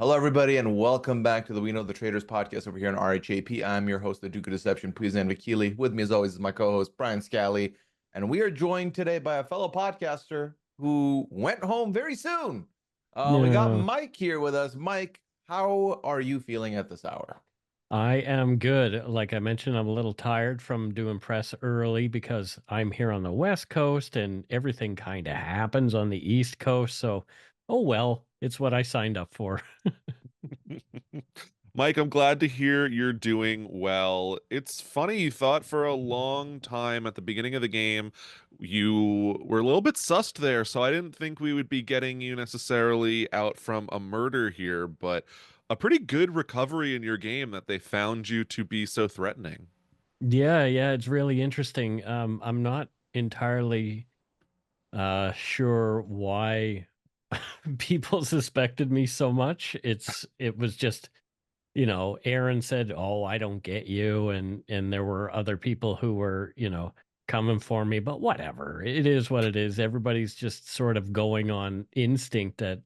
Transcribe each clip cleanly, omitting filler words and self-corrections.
Hello, everybody, and welcome back to the We Know the Traitors podcast over here on RHAP. I'm your host, the Duke of Deception, Pooya and Vakili. With me, as always, is my co-host, Brian Scally. And we are joined today by a fellow podcaster who went home very soon. We got Yeah, Mike here with us. Mike, how are you feeling at this hour? I am good. Like I mentioned, I'm a little tired from doing press early because I'm here on the West Coast and everything kind of happens on the East Coast. So, oh well, it's what I signed up for. Mike, I'm glad to hear you're doing well. It's funny, you thought for a long time at the beginning of the game you were a little bit sussed there, so I didn't think we would be getting you necessarily out from a murder here, but a pretty good recovery in your game that they found you to be so threatening. Yeah, it's really interesting. I'm not entirely sure why people suspected me so much. It was just Aaron said, "Oh, I don't get you," and there were other people who were, coming for me, but whatever. It is what it is. Everybody's just sort of going on instinct at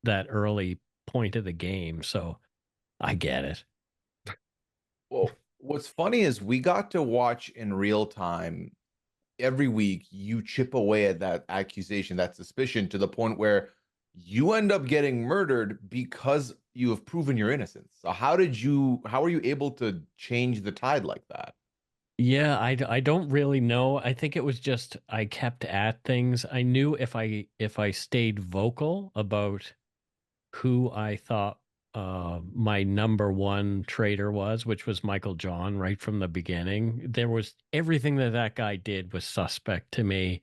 that early point of the game, so I get it. Well, what's funny is we got to watch in real time every week you chip away at that accusation, that suspicion, to the point where you end up getting murdered because you have proven your innocence. So how are you able to change the tide like that? Yeah, I don't really know. I think it was just I kept at things. I knew if I stayed vocal about who I thought my number one traitor was, which was Michael John, right from the beginning. There was everything that that guy did was suspect to me.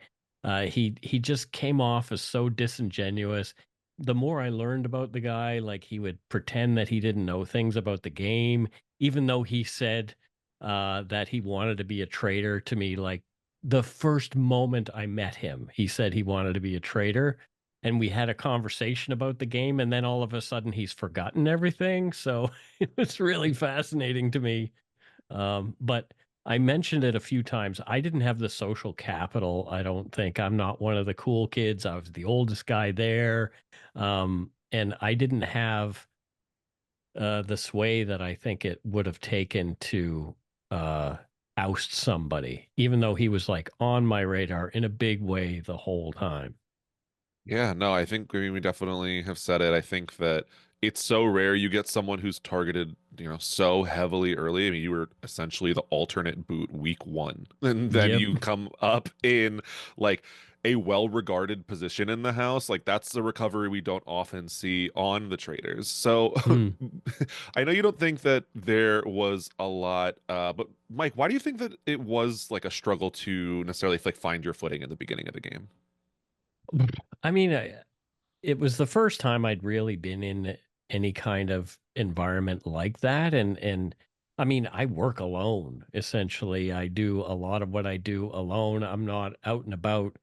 He just came off as so disingenuous. The more I learned about the guy, like he would pretend that he didn't know things about the game, even though he said that he wanted to be a traitor to me. Like the first moment I met him, he said he wanted to be a traitor and we had a conversation about the game, and then all of a sudden he's forgotten everything. So it was really fascinating to me. But I mentioned it a few times. I didn't have the social capital. I don't think I'm not one of the cool kids. I was the oldest guy there, and I didn't have the sway that I think it would have taken to uh, oust somebody, even though he was like on my radar in a big way the whole time. Yeah, no, I mean, we definitely have said it. I think that it's so rare you get someone who's targeted, so heavily early. I mean, you were essentially the alternate boot week one, and then Yep. you come up in like a well-regarded position in the house. Like that's the recovery we don't often see on the traders. So Hmm. I know you don't think that there was a lot, but Mike, why do you think that it was like a struggle to necessarily like find your footing at the beginning of the game? I mean, it was the first time I'd really been in any kind of environment like that, and I mean, I work alone essentially. I do a lot of what I do alone. I'm not out and about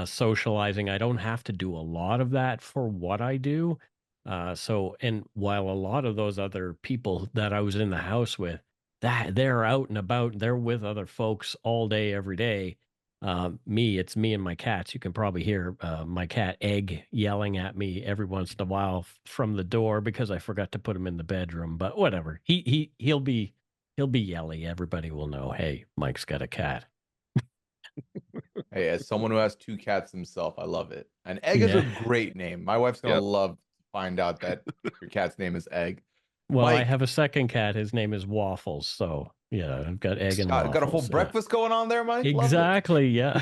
socializing. I don't have to do a lot of that for what I do. And while a lot of those other people that I was in the house with, that they're out and about, they're with other folks all day, every day. It's me and my cats. You can probably hear my cat Egg yelling at me every once in a while from the door because I forgot to put him in the bedroom. But whatever, he'll be yelly. Everybody will know. Hey, Mike's got a cat. Hey, as someone who has two cats himself, I love it. And Egg is a Yeah. great name. My wife's gonna Yep. love to find out that your cat's name is Egg. Well, I Mike, have a second cat. His name is Waffles. So yeah, I've got Egg and got a full Waffles. Yeah. breakfast going on there, Mike. Love it. Exactly. Yeah.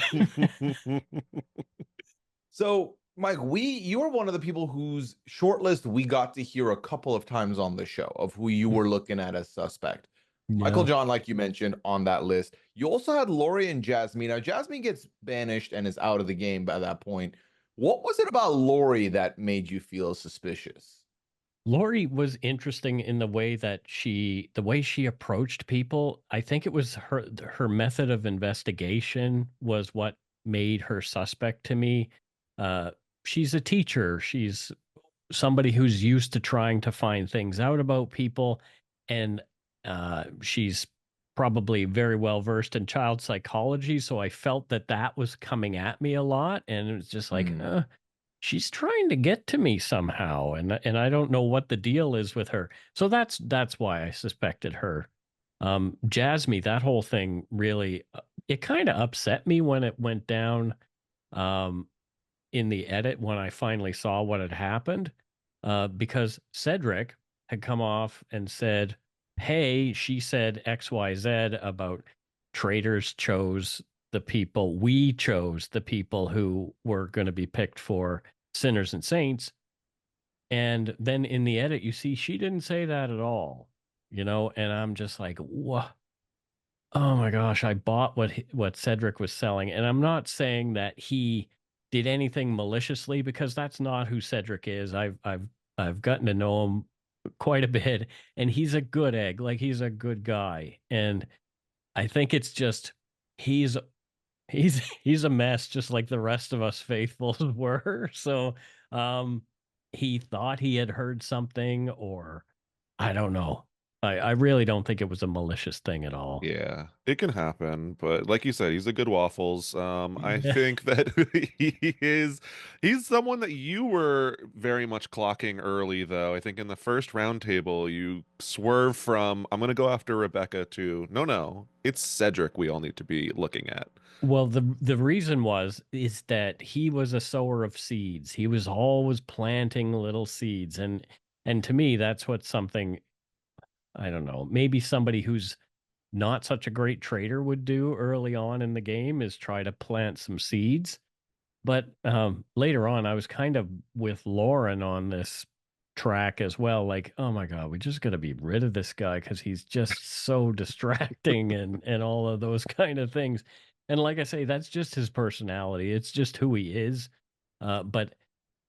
So, Mike, you are one of the people whose shortlist we got to hear a couple of times on the show of who you were looking at as suspect. Michael Yeah. John, like you mentioned, on that list. You also had Lori and Jasmine. Now, Jasmine gets banished and is out of the game by that point. What was it about Lori that made you feel suspicious? Lori was interesting in the way she approached people. I think it was her method of investigation was what made her suspect to me. Uh, she's a teacher. She's somebody who's used to trying to find things out about people, and she's probably very well versed in child psychology. So I felt that that was coming at me a lot, and it was just like, Hmm. she's trying to get to me somehow, and I don't know what the deal is with her. So that's why I suspected her. Jasmine, that whole thing really, it kind of upset me when it went down um, in the edit when I finally saw what had happened, because Cedric had come off and said, "Hey, she said XYZ about traitors chose the people, we chose the people who were going to be picked for sinners and saints." And then in the edit, you see she didn't say that at all, and I'm just like, what? Oh my gosh, I bought what Cedric was selling, and I'm not saying that he did anything maliciously because that's not who Cedric is. I've gotten to know him quite a bit, and he's a good egg, like he's a good guy. And I think it's just he's he's a mess just like the rest of us faithfuls were. So um he thought he had heard something, or I don't know. I really don't think it was a malicious thing at all. Yeah, it can happen, but like you said, he's a good waffles. I Yeah. think that he's someone that you were very much clocking early, though. I think in the first round table, you swerve from I'm gonna go after Rebecca to no, it's Cedric we all need to be looking at. Well, the reason is that he was a sower of seeds. He was always planting little seeds, and to me, that's what something, I don't know, maybe somebody who's not such a great trader would do early on in the game, is try to plant some seeds. But later on, I was kind of with Lauren on this track as well. Like, oh my God, we just got to be rid of this guy because he's just so distracting and all of those kind of things. And like I say, that's just his personality. It's just who he is. But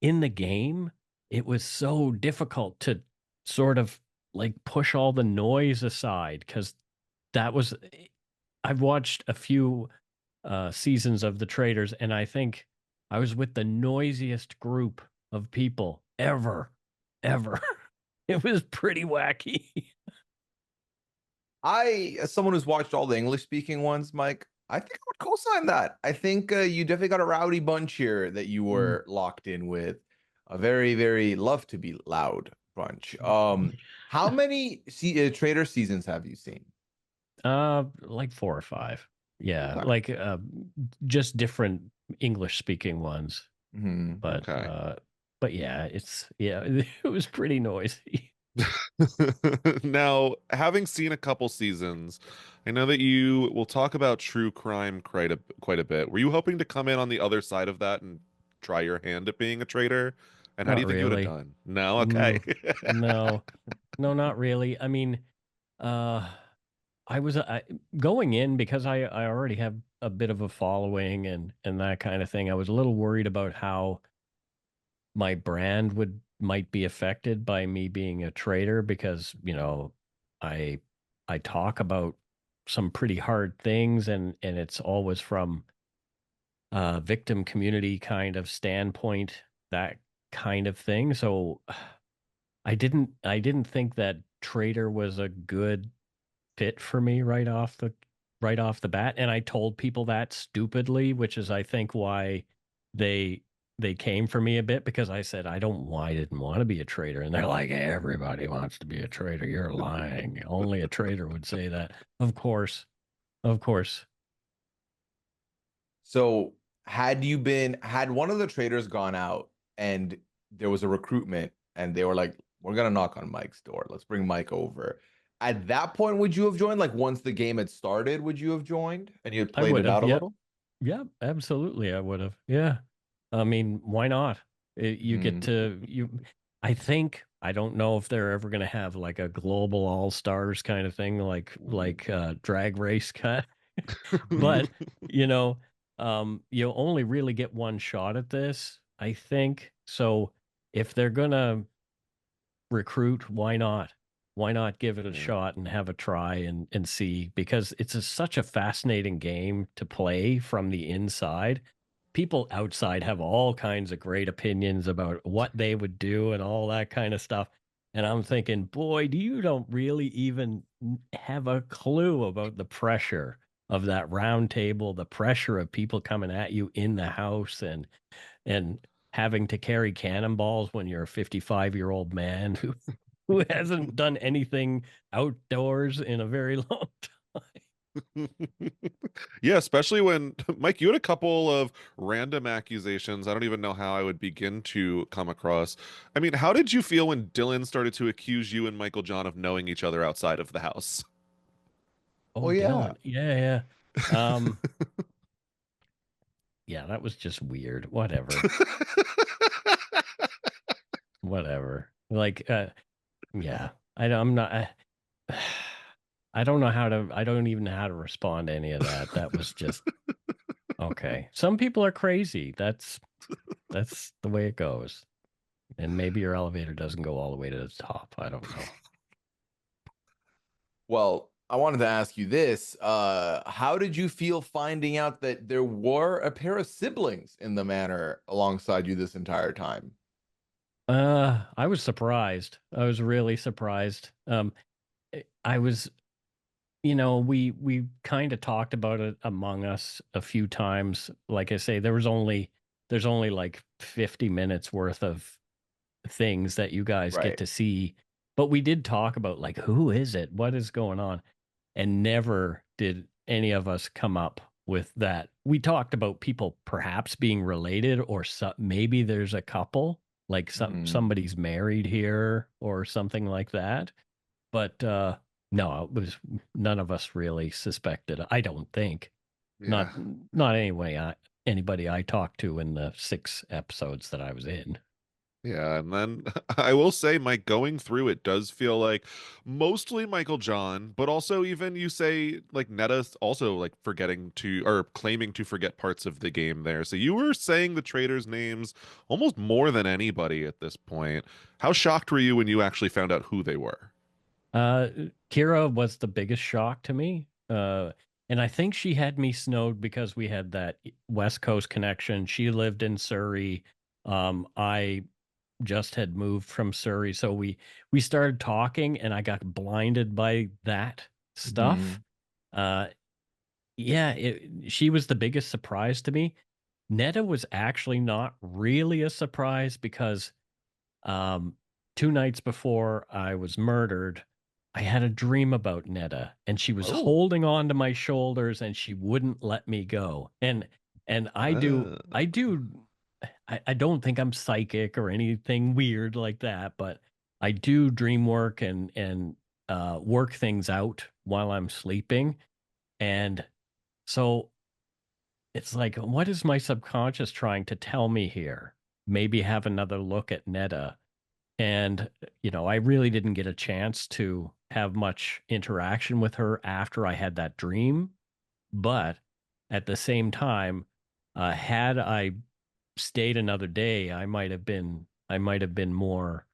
in the game, it was so difficult to sort of like push all the noise aside because that was. I've watched a few seasons of the Traitors, and I think I was with the noisiest group of people ever. It was pretty wacky. As someone who's watched all the English speaking ones, Mike, I think I would co-sign that. I think you definitely got a rowdy bunch here that you Mm. were locked in with. A very, very love to be loud bunch. How many Trader seasons have you seen? Like 4 or 5. Yeah, Okay. like just different English speaking ones. Mhm. But Okay. yeah, it was pretty noisy. Now, having seen a couple seasons, I know that you will talk about true crime quite a bit. Were you hoping to come in on the other side of that and try your hand at being a traitor? And how do Not you think you would have really. done? No, okay. Mm, no. No, not really. I mean, uh going in because I already have a bit of a following and that kind of thing. I was a little worried about how my brand might be affected by me being a traitor because, I I talk about some pretty hard things, and it's always from a victim community kind of standpoint, that kind of thing. So I didn't think that traitor was a good fit for me right off the bat, and I told people that stupidly, which is I think why they they came for me a bit, because I said I didn't want to be a traitor, and they're like, everybody wants to be a traitor, you're lying, only a traitor would say that. Of course. So had one of the traders gone out and there was a recruitment and they were like, we're gonna knock on Mike's door. Let's bring Mike over. At that point, would you have joined? Like once the game had started, would you have joined and you had I played would it have. out a Yeah. little? Yeah, absolutely I would have. Yeah. I mean, why not? You get Hmm. to you. I think I don't know if they're ever going to have like a global all stars kind of thing, like drag race cut. But you know, you only really get one shot at this, I think. So if they're gonna recruit, why not? Why not give it a Yeah. shot and have a try and see? Because it's such a fascinating game to play from the inside. People outside have all kinds of great opinions about what they would do and all that kind of stuff. And I'm thinking, boy, you don't really even have a clue about the pressure of that round table, the pressure of people coming at you in the house, and having to carry cannonballs when you're a 55-year-old man who hasn't done anything outdoors in a very long time. Yeah, especially when Mike, you had a couple of random accusations. I don't even know how I would begin to come across. I mean, how did you feel when Dylan started to accuse you and Michael John of knowing each other outside of the house? Oh, Oh yeah. Dylan. Yeah, yeah. Yeah, that was just weird. Whatever. Whatever. Like, yeah. I'm not I don't know how to I don't even know how to respond to any of that. That was just okay. Some people are crazy. That's the way it goes. And maybe your elevator doesn't go all the way to the top. I don't know. Well, I wanted to ask you this. How did you feel finding out that there were a pair of siblings in the manor alongside you this entire time? I was surprised. I was really surprised. I was, we kind of talked about it among us a few times. Like I say, there's only like 50 minutes worth of things that you guys get Right. to see. But we did talk about like who is it? What is going on? And never did any of us come up with that. We talked about people perhaps being related or maybe there's a couple like Mhm. somebody's married here or something like that. But no, it was none of us really suspected. I don't think. Yeah. Not not anyway. Anybody I talked to in the 6 episodes that I was in. Yeah, and then I will say, Mike, going through it does feel like mostly Michael John, but also even you say like Netta's also like forgetting to or claiming to forget parts of the game there. So you were saying the traitors' names almost more than anybody at this point. How shocked were you when you actually found out who they were? Uh, Kira was the biggest shock to me. And I think she had me snowed because we had that West Coast connection. She lived in Surrey. I just had moved from Surrey, so we started talking, and I got blinded by that stuff. Mhm. Uh, yeah, she was the biggest surprise to me. Netta was actually not really a surprise because um, 2 nights before I was murdered, I had a dream about Netta, and she was Oh. holding on to my shoulders, and she wouldn't let me go. And I don't think I'm psychic or anything weird like that, but I do dream work and work things out while I'm sleeping. And so it's like, what is my subconscious trying to tell me here? Maybe have another look at Netta. And, I really didn't get a chance to have much interaction with her after I had that dream. But at the same time, had I stayed another day, I might have been more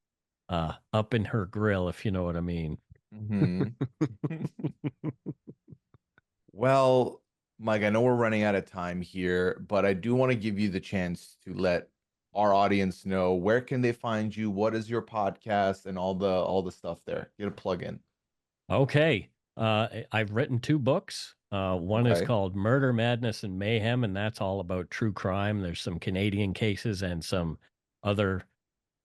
up in her grill, if you know what I mean. Mhm. Well, Mike, I know we're running out of time here, but I do want to give you the chance to let our audience know where can they find you, what is your podcast, and all the stuff there. Get a plug in. Okay. I've written 2 books. One is Okay. called Murder, Madness, and Mayhem, and that's all about true crime. There's some Canadian cases and some other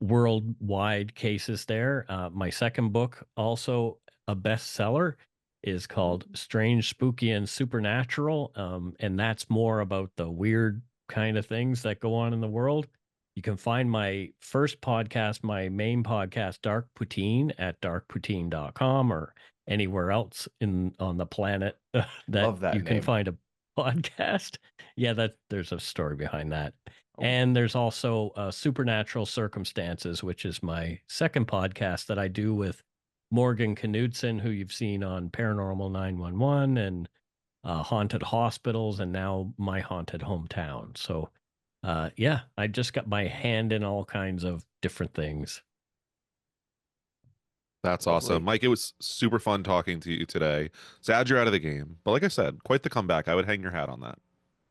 worldwide cases there. My second book, also a bestseller, is called Strange, Spooky, and Supernatural. And that's more about the weird kind of things that go on in the world. You can find my first podcast, my main podcast, Dark Poutine, at darkpoutine.com or anywhere else in on the planet that Love that you can name. find a podcast. Yeah, there's a story behind that. Oh, And there's also Supernatural Circumstances, which is my second podcast that I do with Morgan Knudsen, who you've seen on Paranormal 911 and Haunted Hospitals, and now My Haunted Hometown. So, yeah, I just got my hand in all kinds of different things. That's awesome. lovely. Mike, it was super fun talking to you today. Sad you're out of the game, but like I said, quite the comeback. I would hang your hat on that.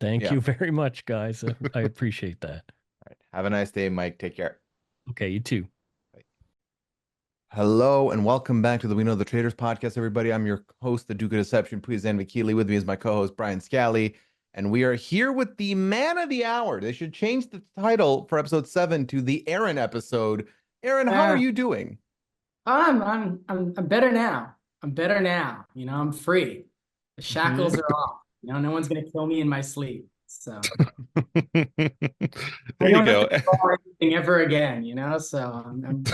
Thank Yeah. you All very much, guys. I appreciate that. right. Have a nice day, Mike. Take care. Okay, you too. Bye. Hello and welcome back to the We Know the Traders podcast, everybody. I'm your host, the Duke of Deception, Pooya Zanvikili. With me is my co-host, Brian Scally. and we are here with the man of the hour. They should change the title for episode 7 to the Aaron episode. Aaron, how are you doing? I'm better now. I'm better now. You know, I'm free. The shackles are off. You know, no one's gonna kill me in my sleep. So There I you don't go. have to draw anything ever again. You know, so I'm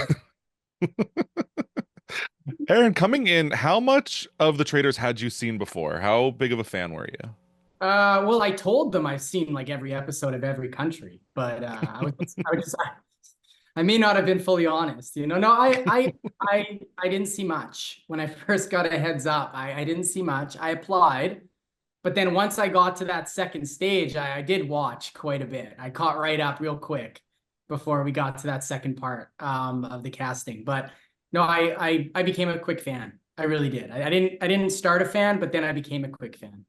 Aaron, coming in, how much of the Traitors had you seen before? How big of a fan were you? well, I told them I've seen like every episode of every country, but I may not have been fully honest. You know, no, I didn't see much when I first got a heads up. I didn't see much. I applied. But then once I got to that second stage, I did watch quite a bit. I caught right up real quick before we got to that second part of the casting. But no, I became a quick fan. I really did. I didn't start a fan, but then I became a quick fan.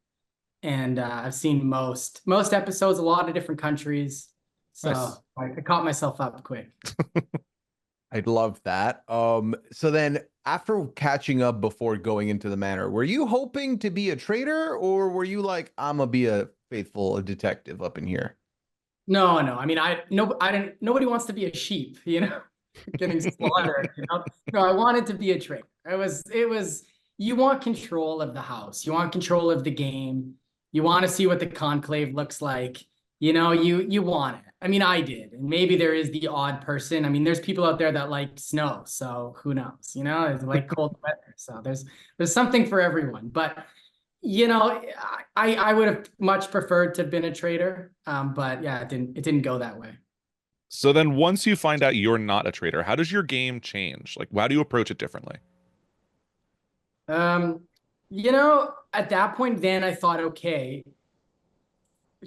And I've seen most episodes, a lot of different countries. So Nice. I caught myself up quick. I'd love that. So then after catching up before going into the manor, were you hoping to be a traitor, or were you like, I'm gonna be a faithful detective up in here? No. I mean, nobody wants to be a sheep, you know, getting slaughtered, you know. No, I wanted to be a traitor. It was you want control of the house. You want control of the game. You want to see what the conclave looks like. You know, you want it. I mean, I did. And maybe there is the odd person. I mean, there's people out there that like snow, so who knows? You know, it's like cold weather. So there's something for everyone. But you know, I would have much preferred to have been a traitor. But yeah, it didn't go that way. So then once you find out you're not a traitor, how does your game change? Like, how do you approach it differently? You know, at that point, then I thought, okay,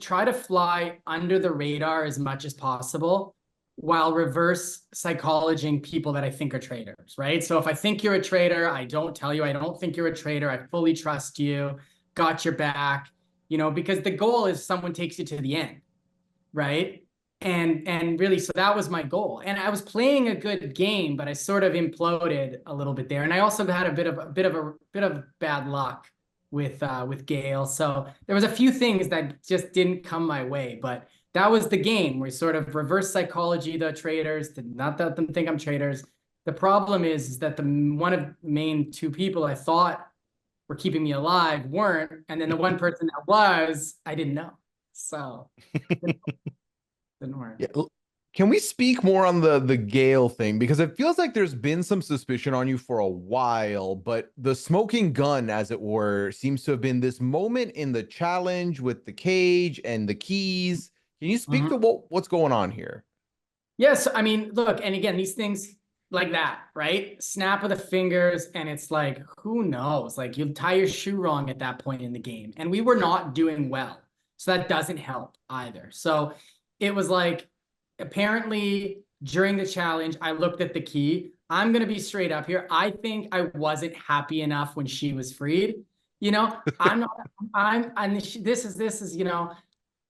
try to fly under the radar as much as possible while reverse psychologing people that I think are traitors, right? So if I think you're a traitor, I don't tell you, I don't think you're a traitor. I fully trust you, got your back, you know, because the goal is someone takes you to the end, right? And really, so that was my goal. And I was playing a good game, but I sort of imploded a little bit there. And I also had a bit of bad luck with Gale. So there was a few things that just didn't come my way, but that was the game. We sort of reverse psychology the traitors, did not let them think I'm traitors. The problem is that the one of the main two people I thought were keeping me alive weren't, and then the one person that was, I didn't know. So didn't work. Yeah. Can we speak more on the Gale thing? Because it feels like there's been some suspicion on you for a while, but the smoking gun, as it were, seems to have been this moment in the challenge with the cage and the keys. Can you speak to what's going on here? Yes, I mean, look, and again, these things like that, right? Snap of the fingers, and it's like, who knows? Like, you tie your shoe wrong at that point in the game, and we were not doing well, so that doesn't help either. So it was like, apparently during the challenge, I looked at the key. I'm going to be straight up here. I think I wasn't happy enough when she was freed. You know, this is, you know,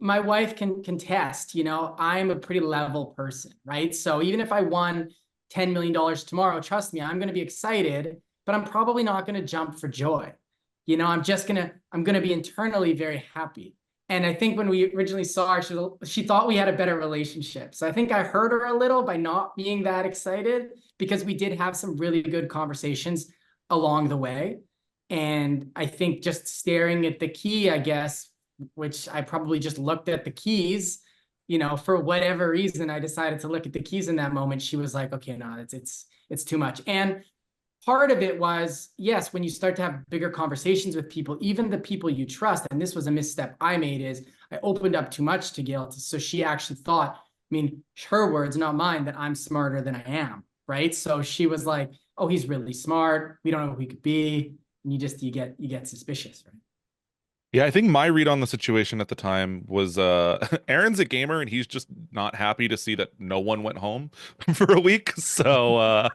my wife can contest, you know, I'm a pretty level person, right? So even if I won $10 million tomorrow, trust me, I'm going to be excited, but I'm probably not going to jump for joy. You know, I'm going to be internally very happy. And I think when we originally saw her, she thought we had a better relationship. So I think I hurt her a little by not being that excited, because we did have some really good conversations along the way. And I think just staring at the key, I guess, which I probably just looked at the keys, you know, for whatever reason, I decided to look at the keys in that moment. She was like, okay, no, it's too much. And part of it was, yes, when you start to have bigger conversations with people, even the people you trust, and this was a misstep I made, is I opened up too much to Gail. So she actually thought, I mean, her words, not mine, that I'm smarter than I am, right? So she was like, oh, he's really smart. We don't know who he could be. And you get suspicious, right? Yeah, I think my read on the situation at the time was Aaron's a gamer and he's just not happy to see that no one went home for a week. So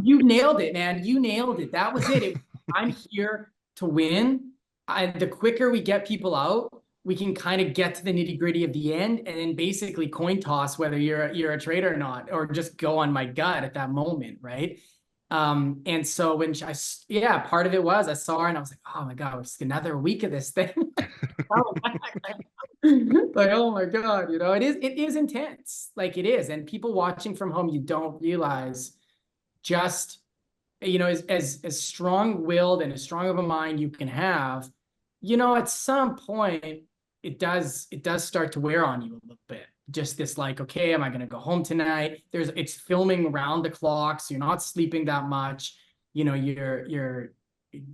you nailed it, man. You nailed it. That was it. I'm here to win. The quicker we get people out, we can kind of get to the nitty-gritty of the end, and then basically coin toss whether you're a traitor or not, or just go on my gut at that moment, right? And so when part of it was I saw her and I was like, oh my God, it's another week of this thing. Like, oh my God, it is intense. Like it is. And people watching from home, you don't realize just, as strong-willed and as strong of a mind you can have, at some point it does start to wear on you a little bit. Just this like, okay, am I going to go home tonight? It's filming around the clock, so you're not sleeping that much. You're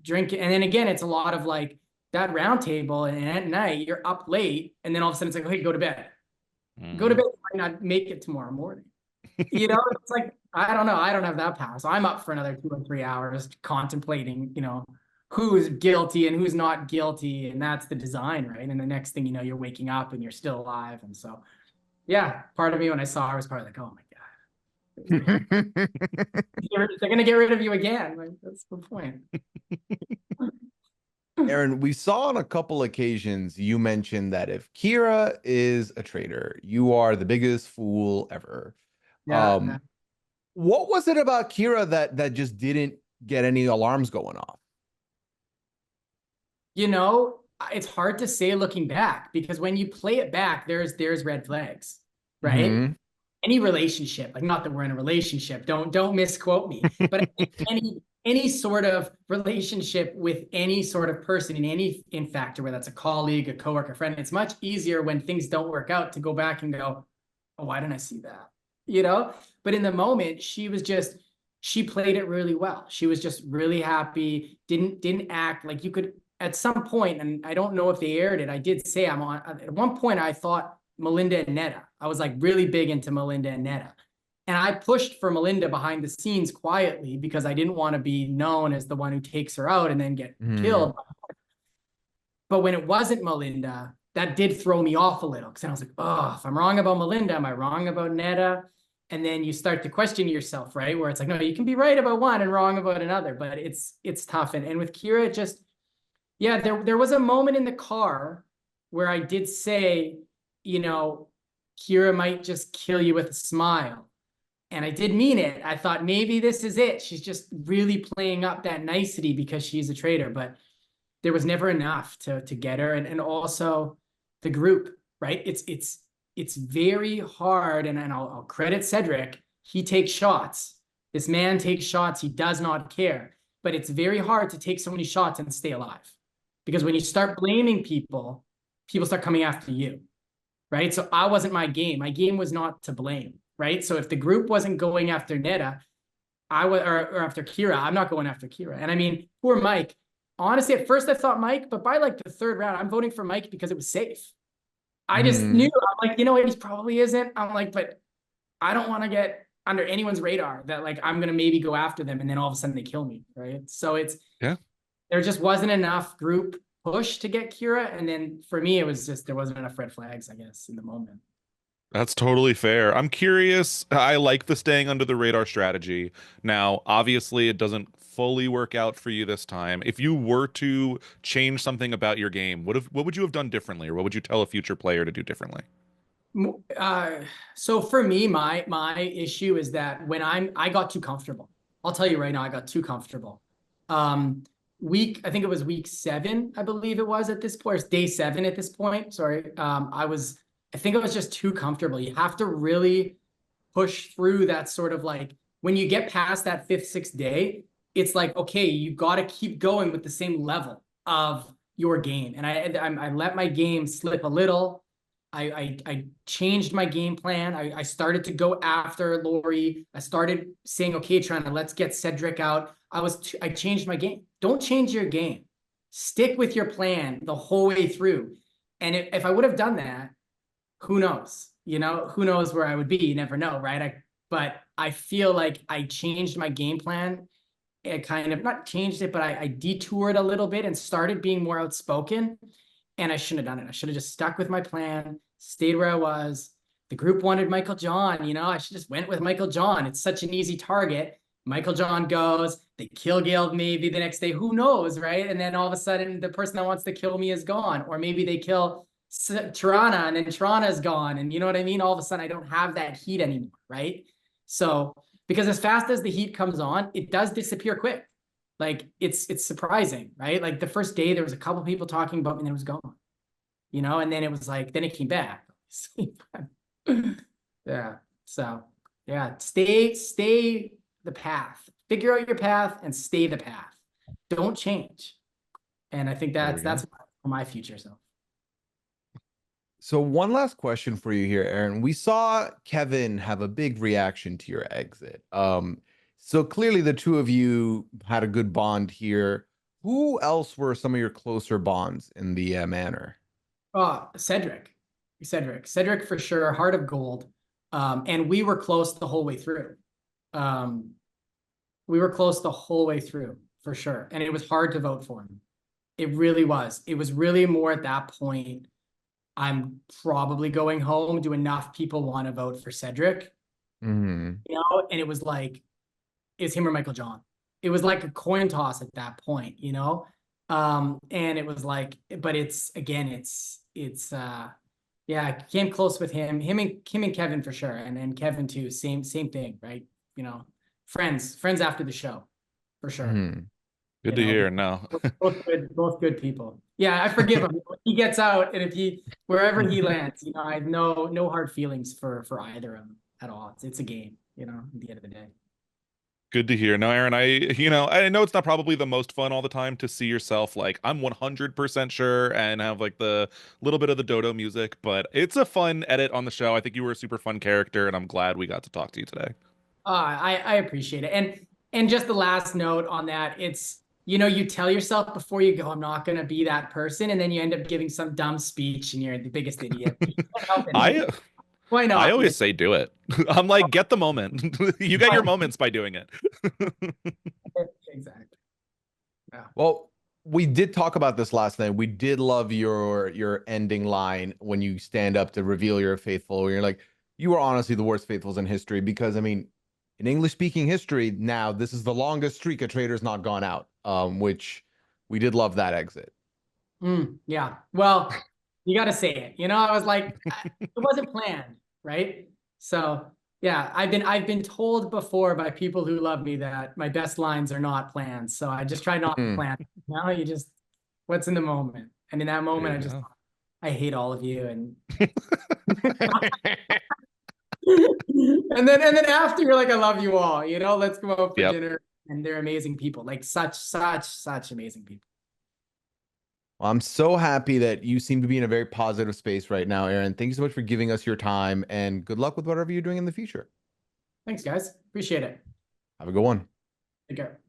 drinking, and then again, it's a lot of like that round table, and at night you're up late, and then all of a sudden it's like, okay, go to bed. Go to bed, you might not make it tomorrow morning. It's like, I don't know. I don't have that power. So I'm up for another 2 or 3 hours contemplating, who's guilty and who's not guilty. And that's the design, right? And the next thing you know, you're waking up and you're still alive. And so, yeah, part of me when I saw her was probably like, oh my God. They're going to get rid of you again. Like, that's the point. Aaron, we saw on a couple occasions you mentioned that if Kira is a traitor, you are the biggest fool ever. Yeah. What was it about Kira that just didn't get any alarms going off? It's hard to say looking back, because when you play it back, there's red flags, right? Mm-hmm. Any relationship, like, not that we're in a relationship, don't misquote me, but any sort of relationship with any sort of person in factor, whether that's a colleague, a coworker, friend, it's much easier when things don't work out to go back and go, oh, why didn't I see that? But in the moment, she played it really well. She was just really happy, didn't act like you could. At some point, and I don't know if they aired it, I did say at one point I thought Melinda and Netta. I was like really big into Melinda and Netta. And I pushed for Melinda behind the scenes quietly because I didn't want to be known as the one who takes her out and then get killed. But when it wasn't Melinda, that did throw me off a little, because I was like, oh, if I'm wrong about Melinda, am I wrong about Netta? And then you start to question yourself, right? Where it's like, no, you can be right about one and wrong about another, but it's tough. And with Kira, yeah, there was a moment in the car where I did say, Kira might just kill you with a smile. And I did mean it. I thought maybe this is it. She's just really playing up that nicety because she's a traitor, but there was never enough to get her. And also the group, right? It's very hard. And I'll credit Cedric. He takes shots. This man takes shots. He does not care. But it's very hard to take so many shots and stay alive. Because when you start blaming people, people start coming after you, right? So I wasn't my game. My game was not to blame, right? So if the group wasn't going after Netta, or after Kira, I'm not going after Kira. And I mean, poor Mike. Honestly, at first I thought Mike, but by like the third round, I'm voting for Mike because it was safe. I just knew, I'm like, what, he probably isn't. I'm like, but I don't want to get under anyone's radar that like I'm going to maybe go after them and then all of a sudden they kill me, right? So there just wasn't enough group push to get Kira. And then for me, it was just, there wasn't enough red flags, I guess, in the moment. That's totally fair. I'm curious. I like the staying under the radar strategy. Now, obviously, it doesn't fully work out for you this time. If you were to change something about your game, what would you have done differently, or what would you tell a future player to do differently? So for me, my issue is that when I got too comfortable. I'll tell you right now, I got too comfortable. I think it was week 7, I believe it was at this point, or day 7 at this point. Sorry. I think I was just too comfortable. You have to really push through that sort of like, when you get past that 5th, 6th day, it's like, okay, you got to keep going with the same level of your game. And I let my game slip a little. I changed my game plan. I started to go after Lori. I started saying, okay, Trina, let's get Cedric out. I changed my game. Don't change your game. Stick with your plan the whole way through. And if I would have done that, who knows? Who knows where I would be? You never know, right? But I feel like I changed my game plan. I kind of not changed it, but I detoured a little bit and started being more outspoken. And I shouldn't have done it. I should have just stuck with my plan, stayed where I was. The group wanted Michael John. I should just went with Michael John. It's such an easy target. Michael John goes, they kill Gail maybe the next day. Who knows, right? And then all of a sudden, the person that wants to kill me is gone. Or maybe they kill Tirana and then Tirana's gone. And you know what I mean? All of a sudden, I don't have that heat anymore, right? So, because as fast as the heat comes on, it does disappear quick. Like it's surprising, right? Like the first day, there was a couple people talking about me and it was gone. you know, and then it was like, then it came back. Yeah. So yeah, stay the path, figure out your path and stay the path. Don't change. And I think that's for my future self. So one last question for you here, Aaron. We saw Kevin have a big reaction to your exit. So clearly the two of you had a good bond here. Who else were some of your closer bonds in the manor? Oh, Cedric for sure. Heart of gold. And we were close the whole way through. We were close the whole way through for sure. And it was hard to vote for him. It really was. It was really more at that point. I'm probably going home. Do enough people want to vote for Cedric? Mm-hmm. You know, and it was like, it's him or Michael John. It was like a coin toss at that point, you know? And it was like, but it's again, yeah, I came close with him and Kevin for sure. And Kevin too, same thing, right? You know, friends after the show, for sure. Mm-hmm. Good to hear. No. both good people. Yeah, I forgive him. He gets out, and if wherever he lands, you know, I have no hard feelings for either of them at all. It's a game, you know, at the end of the day. Good to hear. No, Aaron, I know it's not probably the most fun all the time to see yourself like I'm 100% sure and have like the little bit of the dodo music, but it's a fun edit on the show. I think you were a super fun character, and I'm glad we got to talk to you today. I appreciate it. And just the last note on that, it's, you know, you tell yourself before you go, I'm not going to be that person. And then you end up giving some dumb speech and you're the biggest idiot. Why not? I always say do it. I'm like, get the moment. You get your moments by doing it. Exactly. Yeah. Well, we did talk about this last night. We did love your ending line when you stand up to reveal you're a faithful, where you're like, you were honestly the worst faithfuls in history, because I mean, in English speaking history now, this is the longest streak of traitors not gone out, which we did love that exit. Yeah. Well, you got to say it. You know, I was like, it wasn't planned, right? So yeah, I've been told before by people who love me that my best lines are not planned. So I just try not to plan. Now you just what's in the moment, and in that moment, I hate all of you, and and then after you're like, I love you all. You know, let's go out for dinner, and they're amazing people, like such amazing people. Well, I'm so happy that you seem to be in a very positive space right now, Aaron. Thank you so much for giving us your time, and good luck with whatever you're doing in the future. Thanks, guys. Appreciate it. Have a good one. Take care.